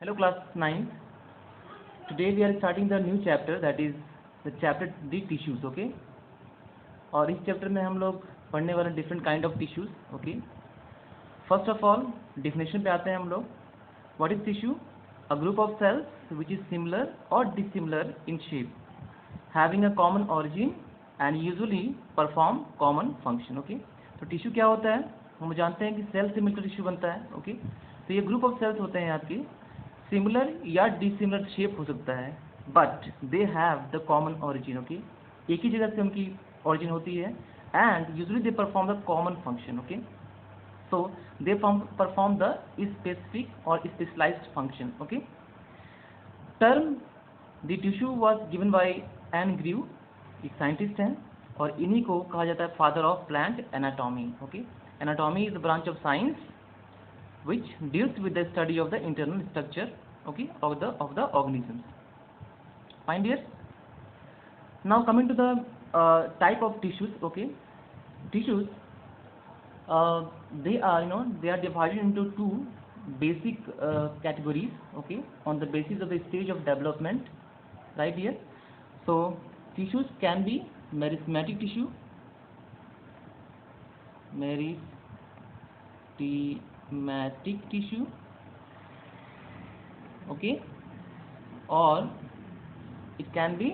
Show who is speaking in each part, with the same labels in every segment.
Speaker 1: Hello class 9. Today we are starting the new chapter, that is the chapter the tissues. Okay, और इस chapter में हम लोग पढ़ने वाले different kind of tissues. Okay, first of all definition पे आते हैं हम लोग. What is tissue? A group of cells which is similar और dissimilar in shape, having a common origin and usually perform common function. Okay, तो tissue क्या होता है? हम जानते हैं कि सेल से मिलकर टिश्यू बनता है. ओके, तो ये ग्रुप ऑफ सेल्स होते हैं आपके, सिमिलर या डिसिमिलर शेप हो सकता है, but they have the common origin. Okay, एक ही जगह से उनकी ऑरिजिन होती है, and usually they perform the common function. Okay, so they perform the specific or specialized function. Okay, term the tissue was given by Anne Grew, एक scientist हैं, और इन्हीं को कहा जाता है father of plant anatomy. Okay, anatomy is the branch of science which deals with the study of the internal structure, okay, of the organisms. Fine dear. Now coming to the type of tissues. Okay, tissues, they are divided into two basic categories. Okay, on the basis of the stage of development, right here. So tissues can be meristematic tissue, meristematic tissue, okay, or it can be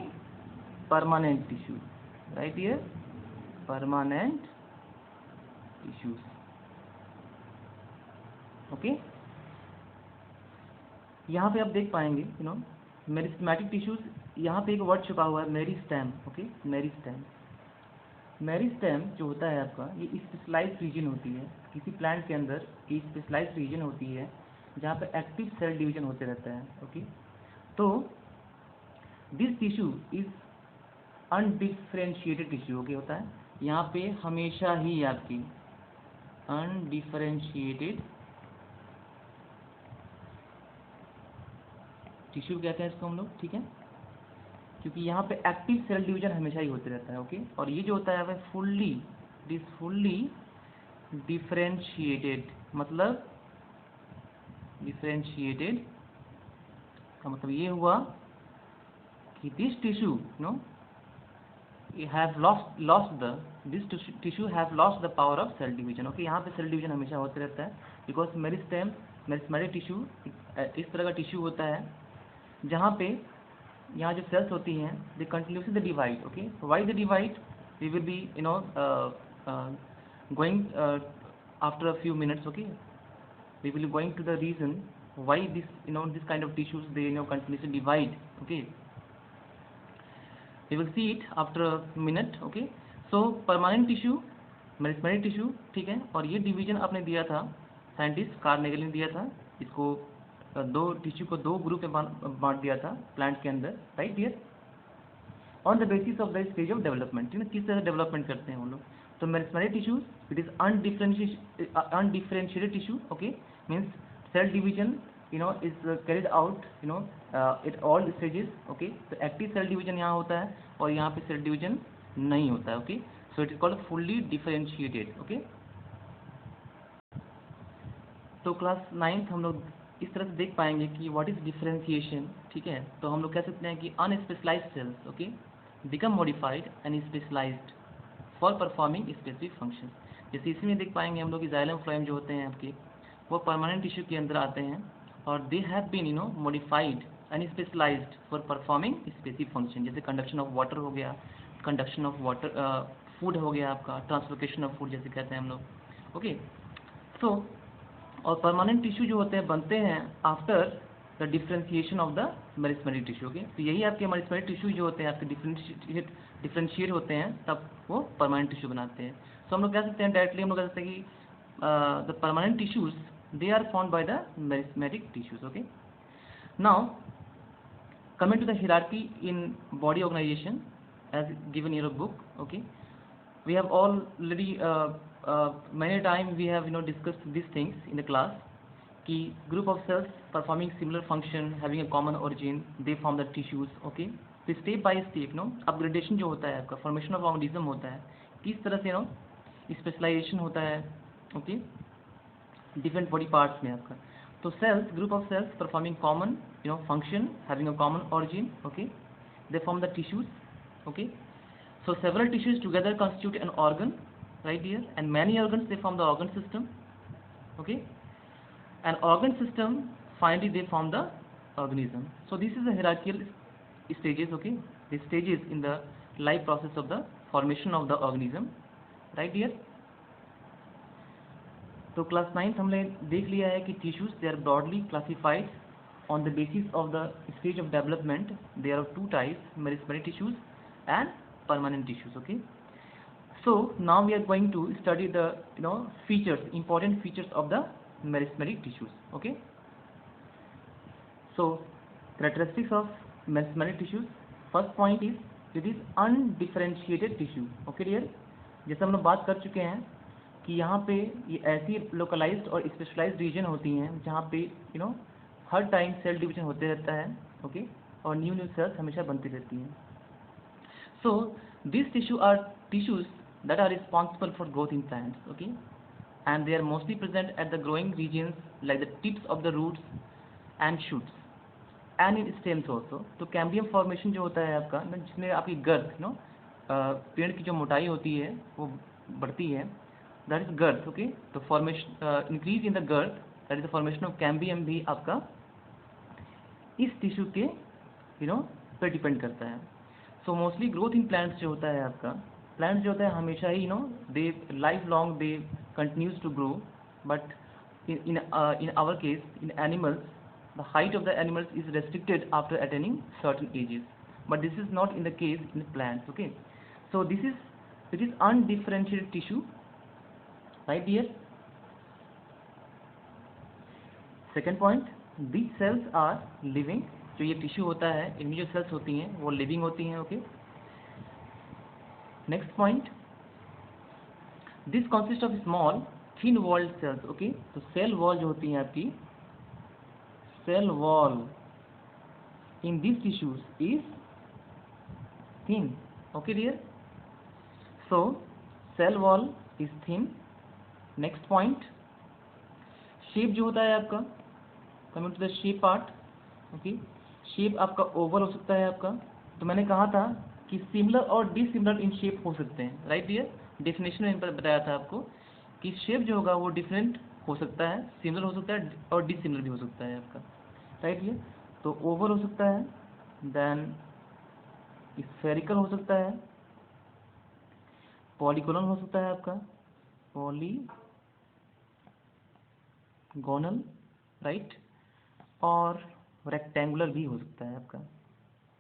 Speaker 1: permanent tissue, right here, permanent tissues. Okay, यहाँ पे आप देख पाएंगे meristematic tissues. यहाँ पे एक word छुपा हुआ है, मेरिस्टेम. Okay, meristem. मेरिस्टेम जो होता है आपका, ये स्पेशलाइज्ड रीजन होती है किसी प्लांट के अंदर. ये स्पेशलाइज्ड रीजन होती है जहाँ पे एक्टिव सेल डिवीजन होते रहता है. ओके, तो this tissue is undifferentiated tissue. Okay, होता है यहाँ पे हमेशा ही आपकी अनडिफरेंशिएटेड टिश्यू कहते हैं इसको हम लोग. ठीक है, क्योंकि यहाँ पे एक्टिव सेल डिवीजन हमेशा ही होते रहता है. ओके, और ये जो होता है फुल्ली डिफरेंशिएटेड, मतलब डिफरेंशिएटेड का मतलब ये हुआ कि this tissue this tissue have lost the power of cell division. Okay, यहाँ पे सेल डिवीजन हमेशा होते रहता है, बिकॉज मेरिस्टेमेटिक टिश्यू इस तरह का टिश्यू होता है जहाँ पे यहाँ जो सेल्स होती हैं they continuously the divide. Okay, why the divide we will be going after a few minutes. Okay, we will going to the reason why this kind of tissues they continuously divide. Okay, we will see it after a minute. Okay, so permanent tissue, meristematic tissue. ठीक है, और ये division आपने दिया था, scientist Carnegie ने दिया था. इसको दो टिश्यू को दो ग्रुप में बांट दिया था प्लांट के अंदर, right dear, on the basis of the stage of development. ठीक है, किस तरह डेवलपमेंट करते हैं हम लोग. तो meristematic tissue it is undifferentiated tissue. Okay, means cell division is carried out at all stages. Okay, तो एक्टिव सेल डिवीजन यहाँ होता है और यहाँ पे सेल डिवीजन नहीं होता है. Okay, so it is called fully differentiated. Okay, तो क्लास 9th हम लोग इस तरह से देख पाएंगे कि व्हाट इज डिफरेंशिएशन. ठीक है, तो हम लोग कह सकते हैं कि unspecialized cells, okay, become modified and specialised for performing specific function. जैसे इसमें देख पाएंगे हम लोग कि जाइलम फ्लोएम जो होते हैं आपके, वो परमानेंट टिश्यू के अंदर आते हैं और they have been modified and specialised for performing specific function. जैसे कंडक्शन ऑफ वाटर हो गया, कंडक्शन ऑफ वाटर, फूड हो गया आपका, ट्रांसलोकेशन ऑफ फूड जैसे कहते हैं हम लोग. ओके, सो और परमानेंट टिश्यू जो होते हैं बनते हैं after the differentiation of the meristematic tissue. Okay, तो यही आपके मेरिस्टेमेटिक टिश्यू जो होते हैं आपके डिफरेंशिएट होते हैं तब वो परमानेंट टिश्यू बनाते हैं. सो हम लोग कह सकते हैं डायरेक्टली, हम लोग कह सकते हैं कि the permanent tissues they are formed by the meristematic tissues. Okay, now coming to the hierarchy in body organization as given in your book. Okay, we have already many times we have discussed these things in the class कि group of cells performing similar function having a common origin they form the tissues. Okay, तो step by step upgradation जो होता है आपका, formation of organism होता है, किस तरह से specialization होता है. okay, डिफरेंट बॉडी पार्ट्स में आपका. So cells, group of cells performing common, function, having a common origin. Okay, they form the tissues. Okay, so several tissues together constitute an organ, right here, and many organs, they form the organ system. Okay, an organ system, finally they form the organism. So this is the hierarchical stages. Okay, the stages in the life process of the formation of the organism, right here. तो class 9 हमने देख लिया है कि tissues they are broadly classified on the basis of the stage of development. There are two types, meristematic tissues and permanent tissues. Okay, so now we are going to study the features, important features of the meristematic tissues. Okay, so characteristics of meristematic tissues. First point is it is undifferentiated tissue. Okay dear, जैसे हम लोग बात कर चुके हैं कि यहाँ पे ये ऐसी लोकलाइज्ड और स्पेशलाइज्ड रीजन होती हैं जहाँ पे हर टाइम सेल डिवीजन होते रहता है. ओके, और न्यू सेल्स हमेशा बनती रहती हैं. So these tissues that are responsible for growth in plants. Okay, and they are mostly present at the growing regions like the tips of the roots and shoots and in stems also. तो cambium formation जो होता है आपका जिसमें आपकी गर्थ पेड़ की जो मोटाई होती है वो बढ़ती है, दैट इज गर्थ. ओके, तो formation increase in the girth, that is the formation of cambium भी आपका इस टिश्यू के पे डिपेंड करता है. So mostly growth in plants जो होता है आपका, प्लांट्स जो होता है हमेशा ही they life long they continues to grow, but in our case in animals the height of the animals is restricted after attaining certain ages, but this is not in the case in plants. Okay, so it is undifferentiated tissue, right here. Second point, these cells are living. जो ये tissue होता है इनमें जो cells होती हैं वो living होती हैं. Okay, next point, this consist of small thin walled cells. Okay, तो सेल वॉल जो होती हैं आपकी, cell wall in this tissues is thin. Okay dear, so cell wall is thin. Next point, shape जो होता है आपका, coming to the shape part. Okay, shape आपका ओवल हो सकता है आपका. तो मैंने कहा था कि सिमिलर और डिसिमिलर इन शेप हो सकते हैं, राइट डियर. डेफिनेशन में बताया था आपको कि शेप जो होगा वो डिफरेंट हो सकता है, सिमिलर हो सकता है और डिसिमिलर भी हो सकता है आपका, राइट डियर. तो ओवल हो सकता है, देन स्फेरिकल हो सकता है, पॉलीगोनल हो सकता है आपका, पॉलीगोनल, राइट, और रेक्टेंगुलर भी हो सकता है आपका,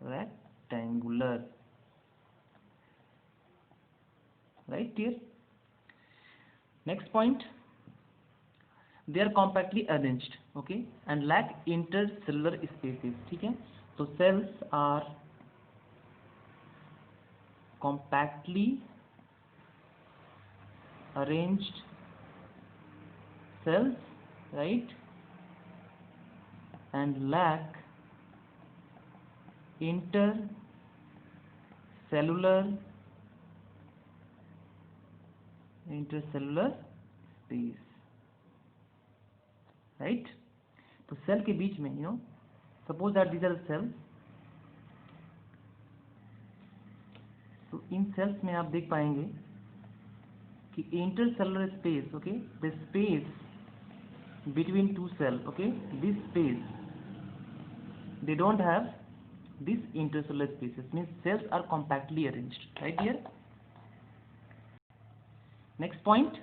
Speaker 1: rectangular, right dear. Next point, they are compactly arranged. Okay, and lack intercellular spaces. ठीक है, तो cells are compactly arranged cells, right, and lack intercellular space, right. तो सेल के बीच में suppose that these are cells, तो इन cells में आप देख पाएंगे कि intercellular space, okay, the space between two cell, okay, this space they don't have this intercellular spaces, means cells are compactly arranged, right here. Next point,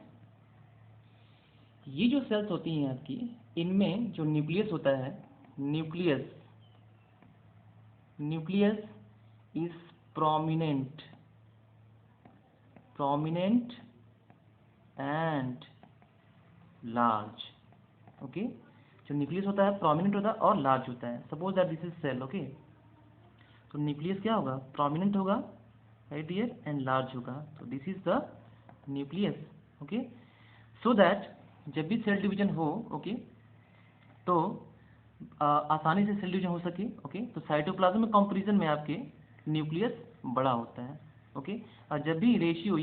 Speaker 1: ये जो cells होती हैं आपकी, इनमें जो न्यूक्लियस होता है, nucleus is prominent and large. Okay, जो न्यूक्लियस होता है प्रोमिनेंट होता है और लार्ज होता है. Suppose that this is cell. Okay, तो न्यूक्लियस क्या होगा, प्रोमिनेंट होगा, राइट हियर, एंड लार्ज होगा. तो this is the nucleus. Okay, so that जब भी सेल डिवीजन हो, ओके, तो आसानी से सेल डिवीजन हो सके. ओके, तो साइटोप्लाज्म कंपैरिजन में आपके न्यूक्लियस बड़ा होता है. ओके, और जब भी ये रेशियो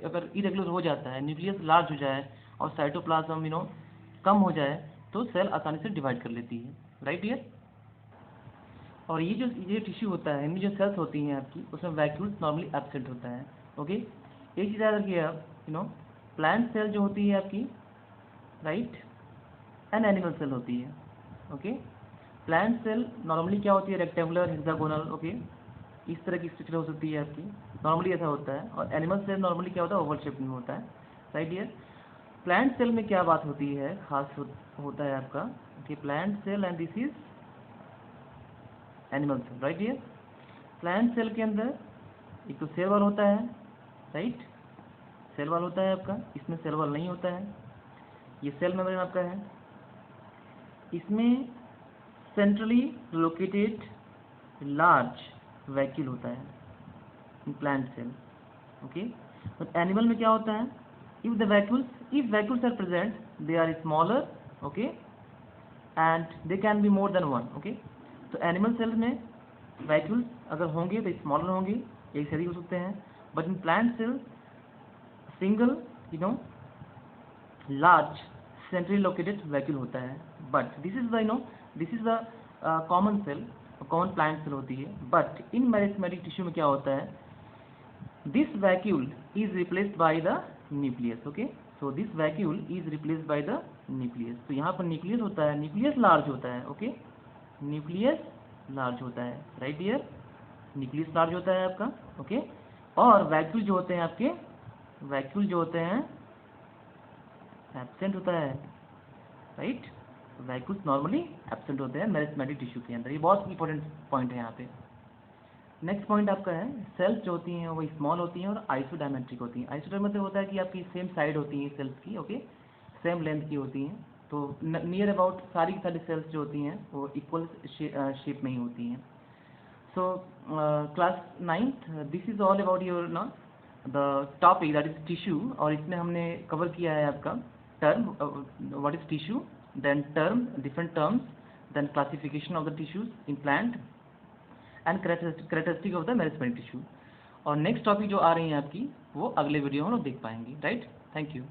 Speaker 1: अगर इरेगुलर हो जाता है, न्यूक्लियस लार्ज हो जाए और साइटोप्लाज्म कम हो जाए, तो सेल आसानी से डिवाइड कर लेती है, राइट डियर। और ये टिश्यू होता है, इनमें जो सेल्स होती हैं आपकी, उसमें वैक्यूल्स नॉर्मली एब्सेंट होता है, ओके। एक चीज़ याद रखिए आप, प्लांट सेल जो होती है आपकी, राइट, एंड एनिमल सेल होती है, ओके। प्लांट सेल नॉर्मली क्या होती है, रेक्टेंगुलर, हेक्सागोनल, ओके, इस तरह की स्ट्रक्चर हो सकती है आपकी, नॉर्मली ऐसा होता है। और एनिमल सेल नॉर्मली क्या होता है, ओवल शेप में होता है, राइट डियर। प्लांट सेल में क्या बात होती है, खास होता है आपका कि plant cell and this is animal cell, right dear. Plant cell के अंदर एक तो सेल वॉल होता है, राइट, सेल वॉल होता है आपका, इसमें सेल वॉल नहीं होता है। ये सेल मेम्ब्रेन आपका है, इसमें सेंट्रली लोकेटेड लार्ज वैक्यूल होता है इन प्लांट सेल, ओके। और एनिमल में क्या होता है, if vacuoles are present, they are smaller, okay, and they can be more than one, okay। तो एनिमल सेल में वैक्यूल्स अगर होंगे तो स्मॉलर होंगे, एक से अधिक हो सकते हैं, but in plant cell single large centrally located vacuole होता है। But this is the common cell, common plant cell होती है। बट इन मेरिस्टेमेटिक टिश्यू में क्या होता है, this vacuole is replaced by the nucleus, okay। so this vacuole is replaced by the nucleus। तो यहाँ पर न्यूक्लियस होता है, न्यूक्लियस लार्ज होता है, ओके, न्यूक्लियस लार्ज होता है, राइट डियर, न्यूक्लियस लार्ज होता है आपका, ओके। और वैक्यूल जो होते हैं आपके, वैक्यूल जो होते हैं एब्सेंट होता है, राइट, वैक्यूल्स नॉर्मली एब्सेंट होते हैं मेरिस्टेमेटिक टिश्यू के अंदर। ये बहुत इंपॉर्टेंट पॉइंट है यहाँ पे। नेक्स्ट पॉइंट आपका है, सेल्स जो होती हैं वो स्मॉल होती हैं और आइसोडायमेट्रिक होती हैं। आइसोडायमेट्रिक मतलब होता है कि आपकी सेम साइड होती हैं सेल्स की, ओके, सेम लेंथ की होती हैं। तो नियर अबाउट सारी की सारी सेल्स जो होती हैं वो इक्वल शेप में ही होती हैं। So class 9th, this is all about your the topic that is tissue. और इसमें हमने कवर किया है आपका term, what is tissue, then term, different terms, then classification of the tissues in plant and characteristic of the meristematic tissue. और next topic जो आ रही है आपकी, वो अगले वीडियो में हम लोग देख पाएंगे, राइट। Thank you.